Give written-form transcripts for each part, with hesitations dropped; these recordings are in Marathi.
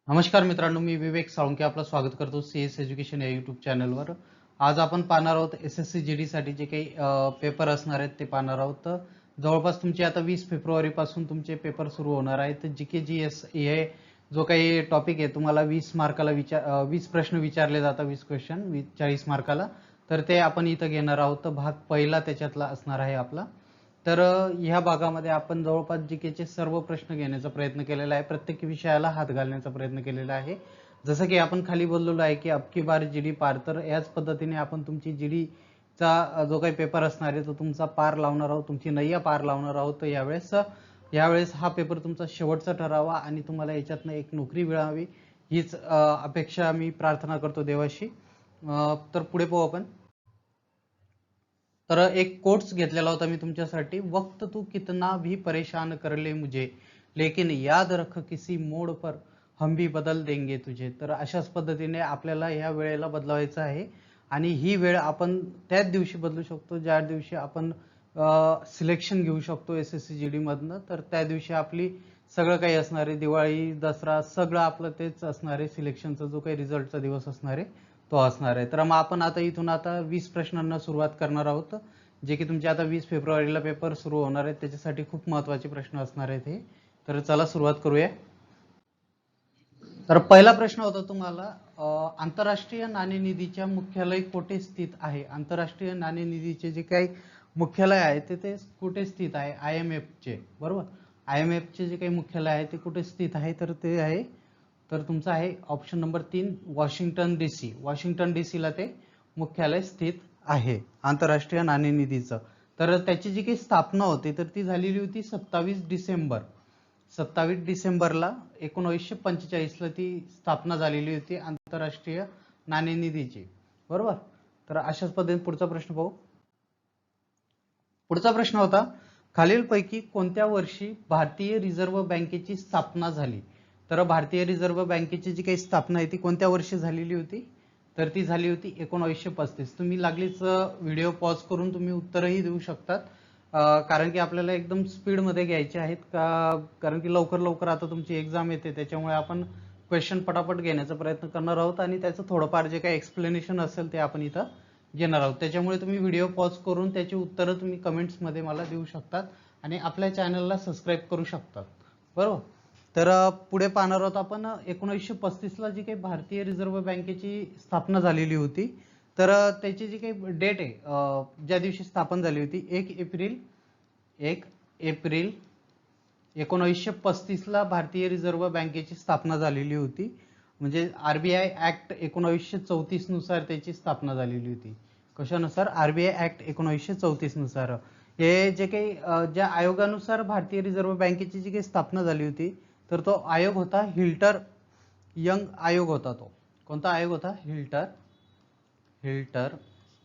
नमस्कार मित्रांनो, मी विवेक साळुंके आपलं स्वागत करतो CS एज्युकेशन या यूट्यूब चॅनलवर। आज आपण पाहणार आहोत SSC GD साठी जे काही पेपर असणार आहेत ते पाहणार आहोत। तर जवळपास तुमचे आता 20 फेब्रुवारी पासून तुमचे पेपर सुरू होणार आहेत। GK GS हे जो काही टॉपिक आहे तुम्हाला 20 मार्काला 20 प्रश्न विचारले जातात, 20 क्वेश्चन 40 मार्काला, तर ते आपण इथं घेणार आहोत। भाग पहिला त्याच्यातला असणार आहे आपला। तर ह्या भागामध्ये आपण जवळपास जीकेचे सर्व प्रश्न घेण्याचा प्रयत्न केलेला आहे, प्रत्येक विषयाला हात घालण्याचा प्रयत्न केलेला आहे। जसं की आपण खाली बोललेलो आहे की अबकी बार जीडी पार, तर याच पद्धतीने आपण तुमची जीडी चा जो काही पेपर असणार आहे तो तुमचा पार लावणार आहोत, तुमची नय्या पार लावणार आहोत। तर यावेळेस हा पेपर तुमचा शेवटचा ठरावा आणि तुम्हाला याच्यातनं एक नोकरी मिळावी हीच अपेक्षा मी प्रार्थना करतो देवाशी। तर पुढे पाहू आपण। तर एक कोट्स घेतलेला होता मी तुमच्यासाठी, वक्त तू कितना भी परेशान कर ले मुझे, लेकिन याद रख किसी मोड पर हम भी बदल देंगे तुझे। तर अशाच पद्धतीने आपल्याला या वेळेला बदलवायचं आहे आणि ही वेळ आपण त्याच दिवशी बदलू शकतो ज्या दिवशी आपण सिलेक्शन घेऊ शकतो SSC GD मधनं। तर त्या दिवशी आपली सगळं काही असणार आहे, दिवाळी दसरा सगळं आपलं तेच असणार आहे, सिलेक्शनचा जो काही रिझल्टचा दिवस असणार आहे तो असणार आहे। तर मग आपण आता इथून 20 प्रश्नांना सुरुवात करणार आहोत, जे की तुमचे आता 20 फेब्रुवारीला पेपर सुरू होणार आहेत, त्याच्यासाठी खूप महत्त्वाचे प्रश्न असणार आहेत हे। तर चला सुरुवात करूया। तर पहिला प्रश्न होता तुम्हाला, आंतरराष्ट्रीय नाणेनिधीच्या मुख्यालय कुठे स्थित आहे? आंतरराष्ट्रीय नाणेनिधीचे जे काही मुख्यालय आहे ते कुठे स्थित आहे? IMF चे, बरोबर। IMF चे जे काही मुख्यालय आहे ते कुठे स्थित आहे? तर ते आहे, तर तुमचा आहे option number 3 Washington DC। Washington DC ला ते मुख्यालय स्थित आहे आंतरराष्ट्रीय नाणेनिधीचं। तर त्याची जी काही स्थापना होती तर ती झालेली होती 27 डिसेंबरला 1945 ला ती स्थापना झालेली होती आंतरराष्ट्रीय नाणेनिधीची, बरोबर। तर अशाच पद्धतीने पुढचा प्रश्न पाहू। पुढचा प्रश्न होता, खालीलपैकी कोणत्या वर्षी भारतीय रिझर्व्ह बँकेची स्थापना झाली? तर भारतीय रिझर्व्ह बँकेची जी काही स्थापना आहे ती कोणत्या वर्षी झालेली होती? तर ती झाली होती 1935। तुम्ही लागलीच व्हिडिओ पॉज करून तुम्ही उत्तरही देऊ शकतात, कारण की आपल्याला एकदम स्पीड मध्ये घ्यायचे आहेत, कारण की लवकर आता तुमची एक्झाम येते, त्याच्यामुळे आपण क्वेश्चन पटापट घेण्याचा प्रयत्न करणार आहोत आणि त्याचं थोडंफार जे काही एक्सप्लेनेशन असेल ते आपण इथं घेणार आहोत। त्याच्यामुळे तुम्ही व्हिडिओ पॉज करून त्याची उत्तरं तुम्ही कमेंट्स मध्ये मला देऊ शकतात आणि आपल्या चॅनलला सबस्क्राईब करू शकतात, बरोबर। तर पुढे पाहणार आहोत आपण 1935 ला जी काही भारतीय रिझर्व्ह बँकेची स्थापना झालेली होती, तर त्याची जी काही डेट आहे, ज्या दिवशी स्थापन झाली होती 1 एप्रिल 1935 ला भारतीय रिझर्व्ह बँकेची स्थापना झालेली होती। म्हणजे RBI ऍक्ट 1934 नुसार त्याची स्थापना झालेली होती। कशानुसार? RBI ऍक्ट 1934 नुसार। हे जे काही ज्या आयोगानुसार भारतीय रिझर्व्ह बँकेची जी काही स्थापना झाली होती तर तो आयोग होता हिल्टर यंग आयोग होता। तो कोणता आयोग होता? हिल्टर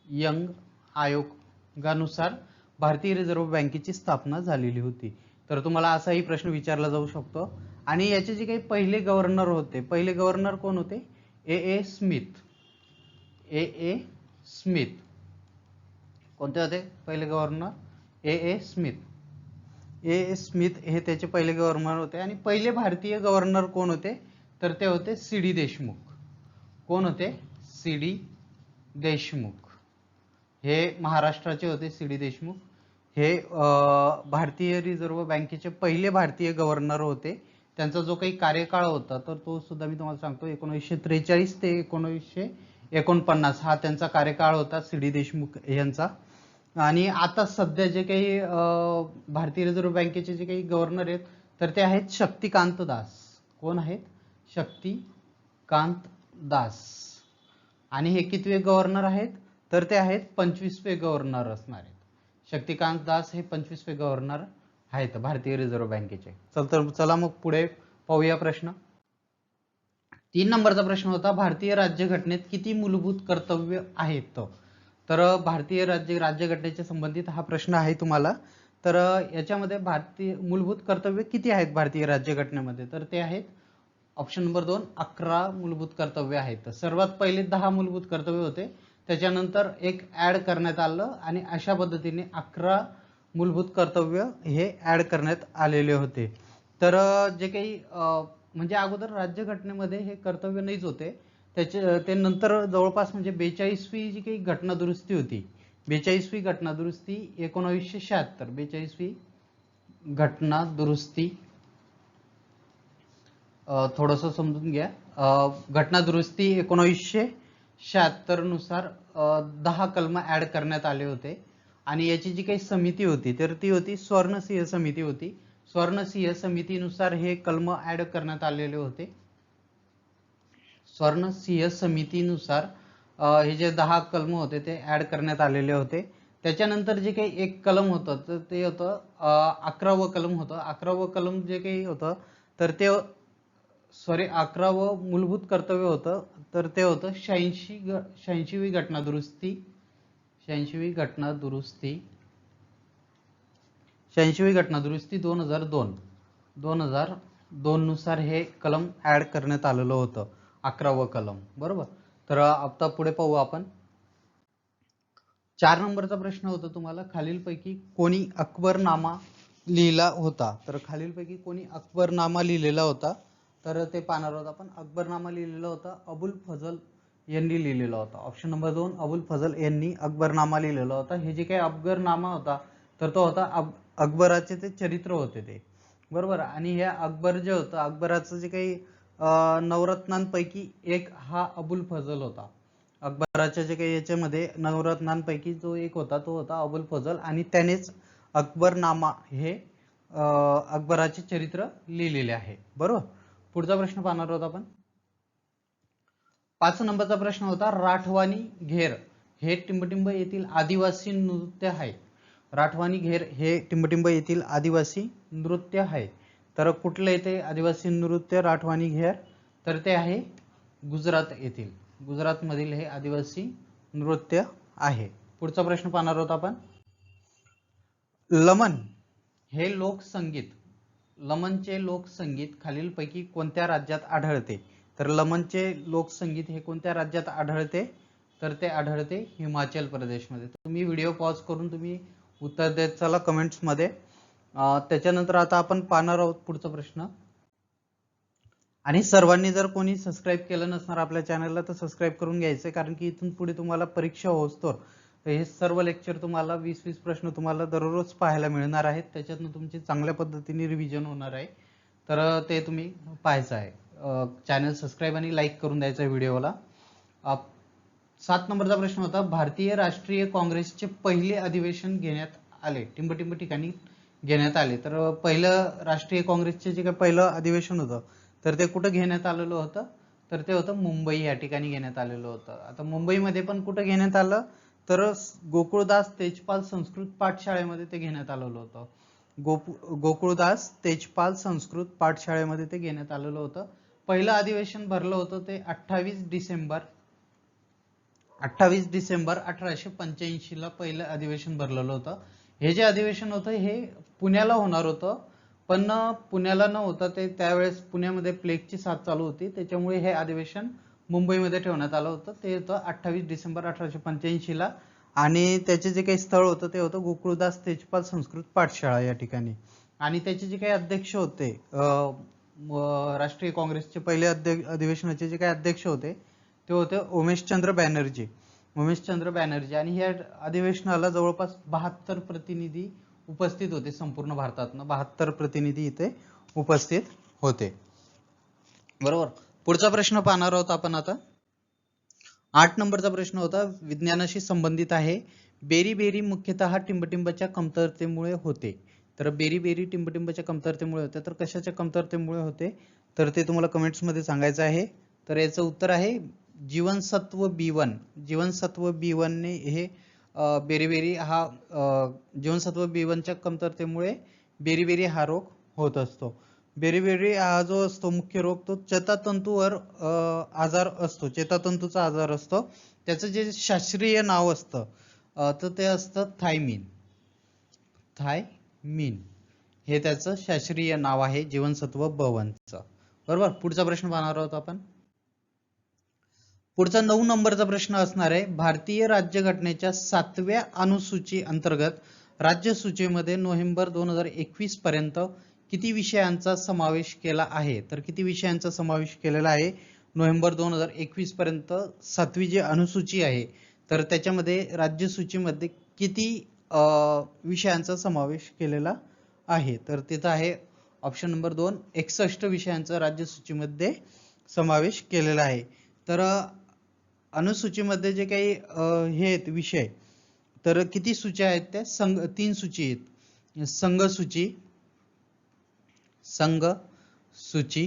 यंग आयोगानुसार भारतीय रिझर्व्ह बँकेची स्थापना झालेली होती। तर तुम्हाला असाही प्रश्न विचारला जाऊ शकतो। आणि याचे जे काही पहिले गव्हर्नर होते, पहिले गव्हर्नर कोण होते? A Smith. कोणते होते पहिले गव्हर्नर? स्मिथ हे त्याचे पहिले गव्हर्नर होते। आणि पहिले भारतीय गव्हर्नर कोण होते? तर ते होते CD देशमुख। कोण होते? CD देशमुख। हे महाराष्ट्राचे होते CD देशमुख। हे भारतीय रिझर्व्ह बँकेचे पहिले भारतीय गव्हर्नर होते। त्यांचा जो काही कार्यकाळ होता तर तो सुद्धा मी तुम्हाला सांगतो, 1943 ते 1949 हा त्यांचा कार्यकाळ होता CD देशमुख यांचा। आणि आता सध्या जे काही भारतीय रिझर्व्ह बँकेचे जे काही गव्हर्नर आहेत तर ते आहेत शक्तिकांत दास। कोण आहेत? शक्तिकांत दास। आणि हे कितवे गव्हर्नर आहेत? तर ते आहेत 25वे गव्हर्नर असणार आहेत। शक्तिकांत दास हे 25वे गव्हर्नर आहेत भारतीय रिझर्व्ह बँकेचे। चला मग पुढे पाहूया प्रश्न। 3 नंबरचा प्रश्न होता, भारतीय राज्यघटनेत किती मूलभूत कर्तव्य आहेत? तर भारतीय राज्यघटनेच्या संबंधित हा प्रश्न आहे तुम्हाला। तर याच्यामध्ये भारतीय मूलभूत कर्तव्य किती आहेत भारतीय राज्यघटनेमध्ये? तर ते आहेत ऑप्शन नंबर 2 11 मूलभूत कर्तव्य आहेत। सर्वात पहिले 10 मूलभूत कर्तव्य होते, त्याच्यानंतर एक ऍड करण्यात आलं आणि अशा पद्धतीने 11 मूलभूत कर्तव्य हे ऍड करण्यात आलेले होते। तर जे काही म्हणजे अगोदर राज्यघटनेमध्ये हे कर्तव्य नाहीच होते, ते नंतर जवळपास म्हणजे 42वी जी काही घटना दुरुस्ती होती, 42वी घटना दुरुस्ती 1976, 42वी घटना दुरुस्ती, थोडंसं समजून घ्या. घटना दुरुस्ती 1976 नुसार 10 कलम ऍड करण्यात आले होते आणि याची जी काही समिती होती तर ती होती स्वर्णसिंह समिती होती. स्वर्णसिंह समितीनुसार हे कलम ऍड करण्यात आलेले होते. स्वर्णसिंह समितीनुसार हे जे 10 कलम होते ते ऍड करण्यात आलेले होते. त्याच्यानंतर जे काही एक कलम होतं तर ते होतं 11वं कलम होतं. 11वं कलम जे काही होतं तर ते 11वं मूलभूत कर्तव्य होतं तर ते होतं 86वी घटना दुरुस्ती. 86वी घटना दुरुस्ती 86वी घटना दुरुस्ती 2002 नुसार हे कलम ऍड करण्यात आलेलं होतं, 11वं कलम. बरोबर. तर आता पुढे पाहू आपण. 4 नंबरचा प्रश्न होता तुम्हाला, खालीलपैकी कोणी अकबरनामा लिहिला होता? तर खालीलपैकी कोणी अकबरनामा लिहिलेला होता तर ते पाहणार आहोत आपण. अकबरनामा लिहिलेला होता अबुल फजल यांनी लिहिलेला होता. ऑप्शन नंबर 2 अबुल फजल यांनी अकबरनामा लिहिलेला होता. हे जे काही अकबरनामा होता तर तो होता अकबराचे ते चरित्र होते ते. बरोबर. आणि हे अकबर जे होतं, अकबराचं जे काही नवरत्नांपैकी एक हा अबुल फजल होता. अकबराच्या जे काही याच्यामध्ये नवरत्नांपैकी जो एक होता तो होता अबुल फजल आणि त्यानेच अकबरनामा हे अकबराचे चरित्र लिहिलेले आहे. बरोबर. पुढचा प्रश्न पाहणार आहोत आपण. 5 नंबरचा प्रश्न होता राठवानी घेर हे टिंबटिंब येथील आदिवासी नृत्य आहे. राठवानी घेर हे टिंबटिंब येथील आदिवासी नृत्य आहे. तर कुठले येते आदिवासी नृत्य राठवानी घेर? तर ते आहे गुजरात येथील. गुजरात मधील हे आदिवासी नृत्य आहे. पुढचा प्रश्न पाहणार आहोत आपण. लमन हे लोकसंगीत, लमनचे लोकसंगीत खालीलपैकी कोणत्या राज्यात आढळते? तर लमनचे लोकसंगीत हे कोणत्या राज्यात आढळते? तर ते आढळते हिमाचल प्रदेशमध्ये. तुम्ही व्हिडिओ पॉज करून तुम्ही उत्तर देत चला कमेंट्स मध्ये. त्याच्यानंतर आता आपण पाहणार आहोत पुढचा प्रश्न. आणि सर्वांनी जर कोणी सबस्क्राईब केलं नसणार आपल्या चॅनलला तर सबस्क्राईब करून घ्यायचं, कारण की इथून पुढे तुम्हाला परीक्षा होतोर हे सर्व लेक्चर तुम्हाला 20-20 प्रश्न तुम्हाला दररोज पाहायला मिळणार आहेत. त्याच्यातून तुमची चांगल्या पद्धतीने रिव्हिजन होणार आहे. तर ते तुम्ही पाहायचं आहे. चॅनल सबस्क्राईब आणि लाईक करून द्यायचं आहे व्हिडिओला. 7 नंबरचा प्रश्न होता भारतीय राष्ट्रीय काँग्रेसचे पहिले अधिवेशन घेण्यात आले, टिंबटिंब ठिकाणी घेण्यात आले. तर पहिलं राष्ट्रीय काँग्रेसचे जे काही पहिलं अधिवेशन होतं तर ते कुठं घेण्यात आलेलं होतं? तर ते होतं मुंबई या ठिकाणी घेण्यात आलेलं होतं. आता मुंबईमध्ये पण कुठं घेण्यात आलं? तर गोकुळदास तेजपाल संस्कृत पाठशाळेमध्ये ते घेण्यात आलेलं होतं. गोकुळदास तेजपाल संस्कृत पाठशाळेमध्ये ते घेण्यात आलेलं होतं. पहिलं अधिवेशन भरलं होतं ते 28 डिसेंबर 1885 ला पहिलं अधिवेशन भरलेलं होतं. हे जे अधिवेशन होतं हे पुण्याला होणार होतं, पण पुण्याला न होता ते त्यावेळेस पुण्यामध्ये प्लेगची साथ चालू होती, त्याच्यामुळे हे अधिवेशन मुंबईमध्ये ठेवण्यात आलं होतं. ते होतं 28 डिसेंबर 1885 ला आणि त्याचे जे काही स्थळ होतं ते होतं गोकुळदास तेजपाल संस्कृत पाठशाळा या ठिकाणी. आणि त्याचे जे काही अध्यक्ष होते राष्ट्रीय काँग्रेसचे पहिले अधिवेशनाचे जे काही अध्यक्ष होते ते होते उमेशचंद्र बॅनर्जी. उमेशचंद्र बॅनर्जी. आणि या अधिवेशनाला जवळपास 72 प्रतिनिधी उपस्थित होते. संपूर्ण भारतातनं 72 प्रतिनिधी इथे उपस्थित होते. बरोबर. पुढचा प्रश्न पाहणार आहोत आपण आता. 8 नंबरचा प्रश्न होता विज्ञानाशी संबंधित आहे. बेरी बेरी मुख्यतः टिंबटिंबच्या कमतरतेमुळे होते. तर बेरी बेरी टिंबटिंबच्या कमतरतेमुळे होते. तर कशाच्या कमतरतेमुळे होते तर ते तुम्हाला कमेंट्स मध्ये सांगायचं आहे. तर याचं उत्तर आहे जीवनसत्व B1. जीवनसत्व B1 ने हे बेरीबेरी हा जीवनसत्व B1 च्या कमतरतेमुळे बेरीबेरी हा रोग होत असतो. बेरीबेरी हा जो असतो मुख्य रोग तो चेतातंतूवर आजार असतो, चेतातंतूचा आजार असतो. त्याचं जे शास्त्रीय नाव असतं तर ते असतं थायमिन. थायमिन हे त्याचं शास्त्रीय नाव आहे जीवनसत्व B1 चं. बरोबर. पुढचा प्रश्न पाहणार आहोत आपण. पुढचा 9 नंबरचा प्रश्न असणार आहे भारतीय राज्यघटनेच्या 7व्या अनुसूची अंतर्गत राज्य सूचीमध्ये नोव्हेंबर 2021 पर्यंत किती विषयांचा समावेश केला आहे? तर किती विषयांचा समावेश केलेला आहे? नोव्हेंबर 2021 पर्यंत 7वी जी अनुसूची आहे तर त्याच्यामध्ये राज्य सूचीमध्ये किती विषयांचा समावेश केलेला आहे? तर तिथं आहे ऑप्शन नंबर 2 61 विषयांचा राज्य सूचीमध्ये समावेश केलेला आहे. तर अनुसूचीमध्ये जे काही हे आहेत विषय तर किती सूच्या आहेत त्या? 3 सूची आहेत. संघ सूची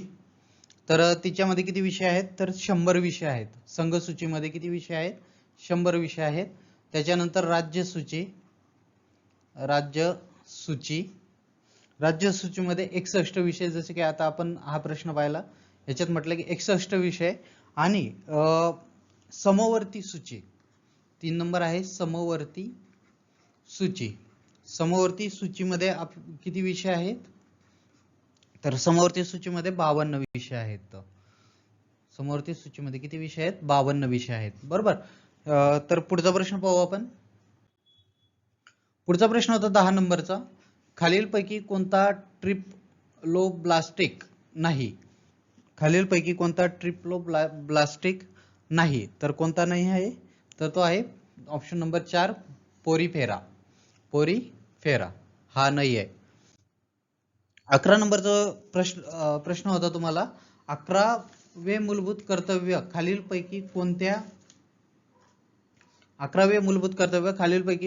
तर तिच्यामध्ये किती विषय आहेत? तर 100 विषय आहेत. संघ सूचीमध्ये किती विषय आहेत? 100 विषय आहेत. त्याच्यानंतर राज्य सूचीमध्ये 61 विषय, जसे की आता आपण हा प्रश्न पाहिला याच्यात म्हटलं की 61 विषय. आणि समवर्ती सूची 3 नंबर आहे समवर्ती सूचीमध्ये किती विषय आहेत? तर समवर्ती सूचीमध्ये 52 विषय आहेत. समवर्ती सूचीमध्ये किती विषय आहेत? 52 विषय आहेत. बरोबर. तर पुढचा प्रश्न पाहू आपण. पुढचा प्रश्न होता 10 नंबरचा. खालीलपैकी कोणता ट्रिप्लोब्लास्टिक नाही? नाही तर कोणता नाही आहे? तर तो आहे ऑप्शन नंबर 4 पोरीफेरा हा नाही आहे. 11 नंबरचा प्रश्न होता तुम्हाला. 11वे मूलभूत कर्तव्य खालीलपैकी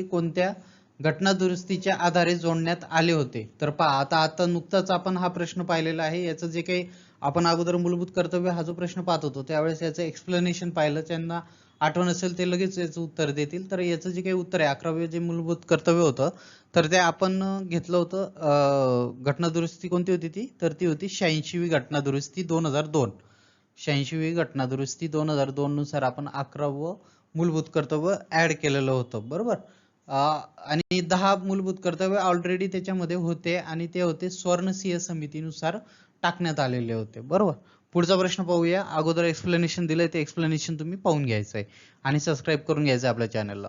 कोणत्या घटना दुरुस्तीच्या आधारे जोडण्यात आले होते? तर पहा आता नुकताच आपण हा प्रश्न पाहिलेला आहे. याचं जे काही आपण अगोदर मूलभूत कर्तव्य हा जो प्रश्न पाहत होतो त्यावेळेस याचं एक्सप्लेनेशन पाहिलं, त्यांना आठवण असेल ते लगेच याचं उत्तर देतील. तर याचं जे काही उत्तर आहे 11वे जे मूलभूत कर्तव्य होतं तर ते आपण घेतलं होतं. घटना दुरुस्ती कोणती होती ती? तर ती होती 86वी घटना दुरुस्ती 2002. 86वी घटना दुरुस्ती 2002 नुसार आपण 11वं मूलभूत कर्तव्य ऍड केलेलं होतं. बरोबर. आणि 10 मूलभूत कर्तव्य ऑलरेडी त्याच्यामध्ये होते आणि ते होते स्वर्णसिंह समितीनुसार टाकण्यात आलेले होते. बरोबर. पुढचा प्रश्न पाहूया. अगोदर एक्सप्लेनेशन दिलंय ते एक्सप्लेनेशन तुम्ही पाहून घ्यायचं आहे आणि सबस्क्राईब करून घ्यायचं आहे आपल्या चॅनलला.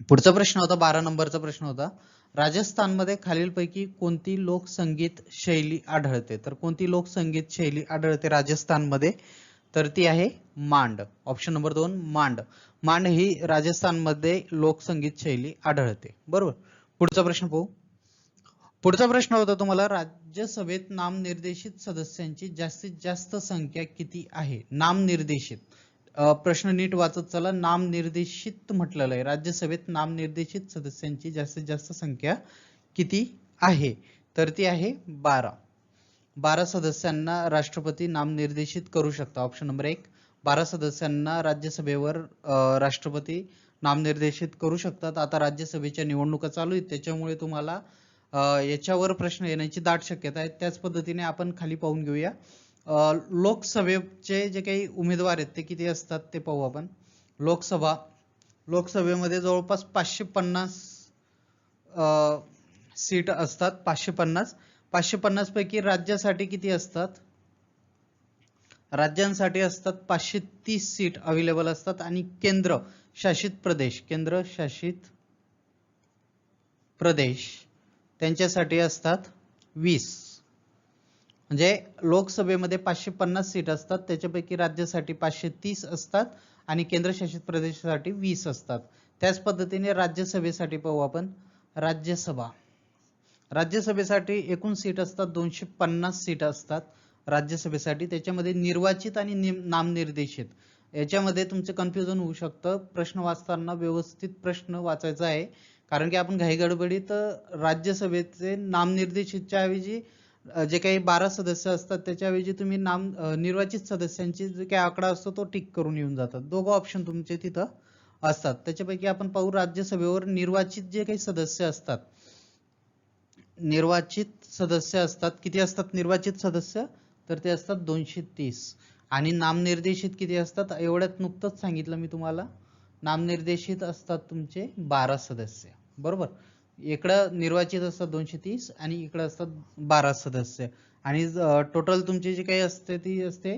पुढचा प्रश्न होता 12 नंबरचा प्रश्न होता. राजस्थानमध्ये खालीलपैकी कोणती लोकसंगीत शैली आढळते? तर कोणती लोकसंगीत शैली आढळते राजस्थानमध्ये? तर ती आहे मांड. ऑप्शन नंबर 2 मांड ही राजस्थानमध्ये लोकसंगीत शैली आढळते. बरोबर. पुढचा प्रश्न पाहू. पुढचा प्रश्न होता तुम्हाला. राज्यसभेत नामनिर्देशित सदस्यांची जास्तीत जास्त संख्या किती आहे? नामनिर्देशित प्रश्न नीट वाचत चला. नामनिर्देशित म्हटलेलं आहे. राज्यसभेत नामनिर्देशित सदस्यांची जास्तीत जास्त संख्या किती आहे? तर ती आहे 12 सदस्यांना राष्ट्रपती नामनिर्देशित करू शकता. ऑप्शन नंबर 1 12 सदस्यांना राज्यसभेवर राष्ट्रपती नामनिर्देशित करू शकतात. आता राज्यसभेच्या निवडणुका चालू आहेत त्याच्यामुळे तुम्हाला याच्यावर प्रश्न येण्याची दाट शक्यता आहे. त्याच पद्धतीने आपण खाली पाहून घेऊया. लोकसभेचे जे काही उमेदवार आहेत ते किती असतात ते पाहू आपण. लोकसभेमध्ये जवळपास 550 सीट असतात. 550 पैकी राज्यासाठी किती असतात? राज्यांसाठी असतात 530 सीट अवेलेबल असतात आणि केंद्र शासित प्रदेश त्यांच्यासाठी असतात 20. म्हणजे लोकसभेमध्ये 550 सीट असतात, त्याच्यापैकी राज्यासाठी 530 असतात आणि केंद्रशासित प्रदेशासाठी 20 असतात. त्याच पद्धतीने राज्यसभेसाठी पाहू आपण. राज्यसभेसाठी एकूण सीट असतात 250 सीट असतात राज्यसभेसाठी. त्याच्यामध्ये निर्वाचित आणि नामनिर्देशित याच्यामध्ये तुमचे कन्फ्युजन होऊ शकतं. प्रश्न वाचताना व्यवस्थित प्रश्न वाचायचा आहे, कारण की आपण घाई गडबडीत राज्यसभेचे नामनिर्देशितच्या ऐवजी जे काही 12 सदस्य असतात त्याच्याऐवजी तुम्ही निर्वाचित सदस्यांची जे काही आकडा असतो तो टिक करून येऊन जातात. दोघं ऑप्शन तुमचे तिथं असतात. त्याच्यापैकी आपण पाहू राज्यसभेवर निर्वाचित जे काही सदस्य असतात, किती असतात निर्वाचित सदस्य? तर ते असतात 230. आणि नामनिर्देशित किती असतात? एवढ्यात नुकतंच सांगितलं मी तुम्हाला. नामनिर्देशित असतात तुमचे 12 सदस्य. बरोबर. इकडं निर्वाचित असतात 230 आणि इकडे असतात 12 सदस्य. आणि टोटल तुमची जी काही असते ती असते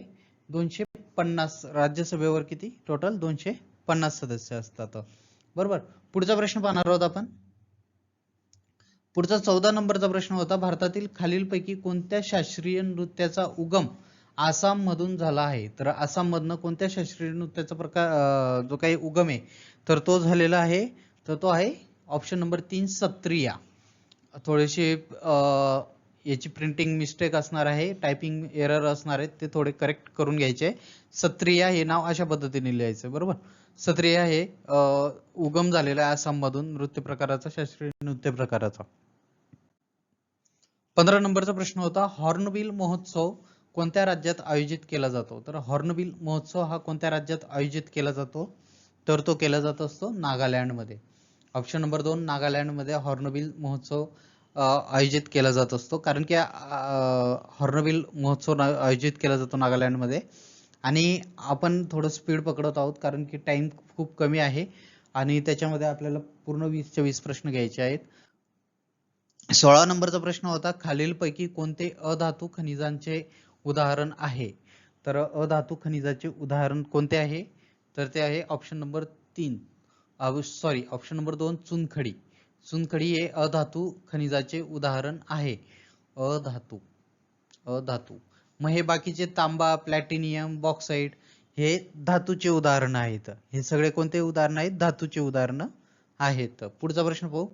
250. राज्यसभेवर किती? टोटल 250 सदस्य असतात. बरोबर. पुढचा प्रश्न पाहणार आहोत आपण. पुढचा 14 नंबरचा प्रश्न होता, भारतातील खालीलपैकी कोणत्या शास्त्रीय नृत्याचा उगम आसाम मधून झाला आहे? तर आसाम मधनं कोणत्या शास्त्रीय नृत्याचा प्रकार जो काही उगम आहे तर तो झालेला आहे, तर तो आहे ऑप्शन नंबर 3 सत्रिया. थोडेसे याची प्रिंटिंग मिस्टेक असणार आहे, टायपिंग एरर असणार आहेत, ते थोडे करेक्ट करून घ्यायचे. सत्रिया हे नाव अशा पद्धतीने लिहायचं, बरोबर. सत्रिया हे उगम झालेला आहे आसाम मधून नृत्य प्रकाराचा, शास्त्रीय नृत्य प्रकाराचा. 15 नंबरचा प्रश्न होता, हॉर्नबिल महोत्सव कोणत्या राज्यात आयोजित केला जातो? तर हॉर्नबिल महोत्सव हा कोणत्या राज्यात आयोजित केला जातो? तर तो केला जात असतो नागालँडमध्ये. ऑप्शन नंबर 2 नागालँडमध्ये हॉर्नबिल महोत्सव आयोजित केला जात असतो, कारण की हॉर्नबिल महोत्सव आयोजित केला जातो नागालँडमध्ये. आणि आपण थोडं स्पीड पकडत आहोत कारण की टाइम खूप कमी आहे आणि त्याच्यामध्ये आपल्याला पूर्ण 20च्या 20 प्रश्न घ्यायचे आहेत. 16 नंबरचा प्रश्न होता, खालीलपैकी कोणते अधातू खनिजांचे उदाहरण आहे? तर अधातू खनिजाचे उदाहरण कोणते आहे? तर ते आहे ऑप्शन नंबर 3 ऑप्शन नंबर 2 चुनखडी. चुनखडी हे अधातू खनिजाचे उदाहरण आहे. अधातू. मग हे बाकीचे तांबा, प्लॅटिनियम, बॉक्साईट हे धातूचे उदाहरण आहेत. हे सगळे कोणते उदाहरण आहेत? धातूचे उदाहरण आहेत. पुढचा प्रश्न पाहू.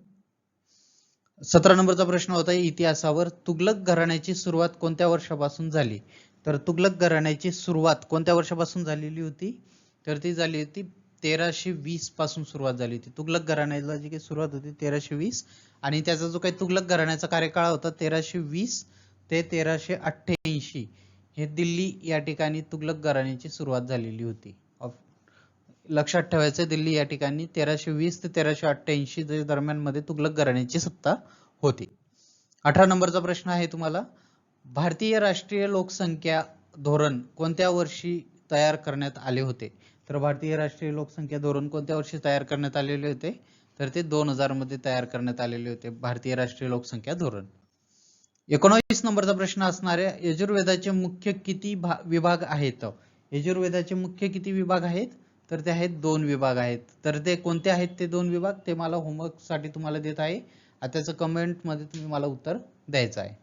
17 नंबरचा प्रश्न होता, इतिहासावर तुगलक घराण्याची सुरुवात कोणत्या वर्षापासून झाली? तर तुगलक घराण्याची सुरुवात कोणत्या वर्षापासून झालेली होती? तर ती झाली होती 1320 पासून सुरुवात झाली होती. तुगलक घराण्याला जी काही सुरुवात होती 1320, आणि त्याचा जो काही तुगलक घराण्याचा कार्यकाळ होता 1320 ते 1388, हे दिल्ली या ठिकाणी तुगलक घराण्याची सुरुवात झालेली होती. लक्षात ठेवायचं, दिल्ली या ठिकाणी 1320 ते 1388 दरम्यान मध्ये तुगलक घराण्याची सत्ता होती. 18 नंबरचा प्रश्न आहे तुम्हाला, भारतीय राष्ट्रीय लोकसंख्या धोरण कोणत्या वर्षी तयार करण्यात आले होते? तर भारतीय राष्ट्रीय लोकसंख्या धोरण कोणत्या वर्षी तयार करण्यात आलेले होते? तर ते 2000 मध्ये तयार करण्यात आलेले होते भारतीय राष्ट्रीय लोकसंख्या धोरण. 19 नंबरचा प्रश्न असणार आहे, यजुर्वेदाचे मुख्य किती विभाग आहेत? यजुर्वेदाचे मुख्य किती विभाग आहेत? तर ते आहेत 2 विभाग आहेत. तर ते कोणते आहेत ते 2 विभाग? ते मला होमवर्क साठी तुम्हाला देत आहे, त्याचं कमेंट मध्ये तुम्ही मला उत्तर द्यायचं आहे.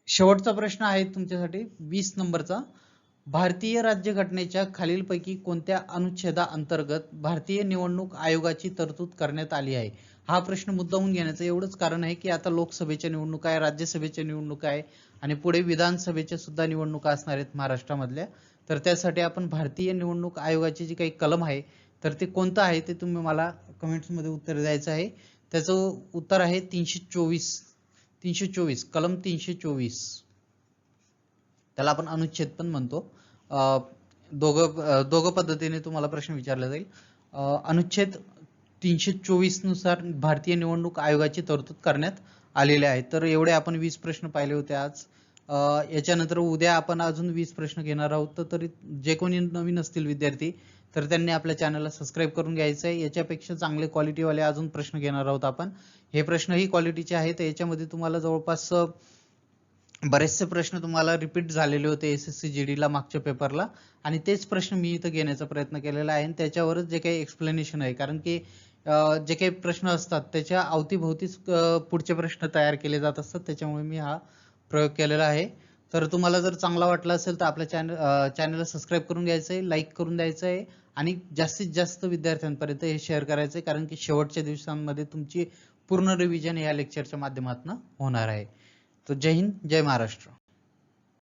शेवटचा प्रश्न आहे तुमच्यासाठी 20 नंबरचा, भारतीय राज्यघटनेच्या खालीलपैकी कोणत्या अनुच्छेदा अंतर्गत भारतीय निवडणूक आयोगाची तरतूद करण्यात आली आहे? हा प्रश्न मुद्दामून घेण्याचं एवढंच कारण आहे की आता लोकसभेच्या निवडणुका आहे, राज्यसभेच्या निवडणुका आहे आणि पुढे विधानसभेच्या सुद्धा निवडणुका असणार आहेत महाराष्ट्रामधल्या. तर त्यासाठी आपण भारतीय निवडणूक आयोगाची जी काही कलम आहे तर ते कोणतं आहे ते तुम्ही मला कमेंट्स मध्ये उत्तर द्यायचं आहे. त्याचं उत्तर आहे 324 कलम 324. त्याला आपण अनुच्छेद पण म्हणतो. दोघं पद्धतीने तुम्हाला प्रश्न विचारला जाईल. अनुच्छेद 324 नुसार भारतीय निवडणूक आयोगाची तरतूद करण्यात आलेले आहे. तर एवढे आपण 20 प्रश्न पाहिले होते आज. याच्यानंतर उद्या आपण अजून 20 प्रश्न घेणार आहोत. तर जे कोणी नवीन असतील विद्यार्थी तर त्यांनी आपल्या चॅनलला सबस्क्राईब करून घ्यायचं आहे. याच्यापेक्षा चांगले क्वालिटीवाले अजून प्रश्न घेणार आहोत आपण. हे प्रश्नही क्वालिटीचे आहेत. याच्यामध्ये तुम्हाला जवळपास बरेचसे प्रश्न तुम्हाला रिपीट झालेले होते SSC GD ला मागच्या पेपरला, आणि तेच प्रश्न मी इथं घेण्याचा प्रयत्न केलेला आहे. आणि त्याच्यावरच जे काही एक्सप्लेनेशन आहे, कारण की जे काही प्रश्न असतात त्याच्या अवतीभोवतीच पुढचे प्रश्न तयार केले जात असतात, त्याच्यामुळे मी हा प्रयोग केलेला आहे. तर तुम्हाला जर चांगला वाटला असेल तर आपल्या चॅनलला सबस्क्राईब करून घ्यायचं आहे, लाईक करून द्यायचं आहे आणि जास्तीत जास्त विद्यार्थ्यांपर्यंत हे शेअर करायचं आहे, कारण की शेवटच्या दिवसांमध्ये तुमची पूर्ण रिव्हिजन या लेक्चरच्या माध्यमातून होणार आहे. तो जय हिंद, जय महाराष्ट्र.